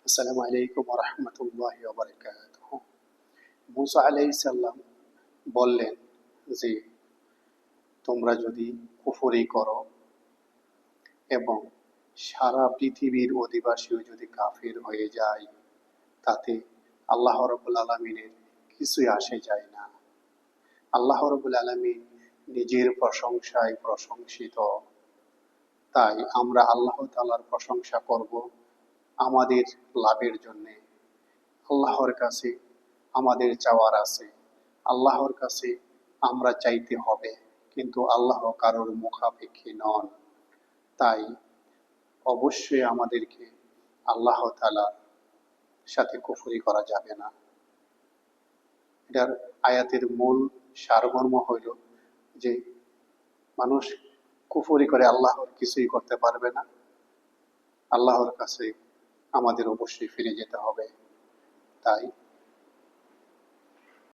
আসসালামু আলাইকুম ওয়া রাহমাতুল্লাহি ওয়া বারাকাতুহু। মুসা আলাইহিস সালাম বললেন যে, তোমরা যদি কুফরি করো এবং সারা পৃথিবীর অধিবাসীও যদি কাফির হয়ে যায়, তাতে আল্লাহ রাব্বুল আলামিনের কিছুই আসে যায় না। আল্লাহ রাব্বুল আলামিন নিজের প্রশংসায় প্রশংসিত। তাই আমরা আল্লাহ তাআলার প্রশংসা করব আমাদের লাভের জন্যে। আল্লাহর কাছে আমাদের চাওয়ার আছে, আল্লাহর কাছে আমরা চাইতে হবে, কিন্তু আল্লাহ কারোর মুখাপেক্ষী নন। তাই অবশ্যই আমাদেরকে আল্লাহ তাআলার সাথে কুফরি করা যাবে না। এটার আয়াতের মূল সারমর্ম হইল যে মানুষ কুফরি করে আল্লাহর কিছুই করতে পারবে না। আল্লাহর কাছে আমাদের অবশ্যই ফিরে যেতে হবে। তাই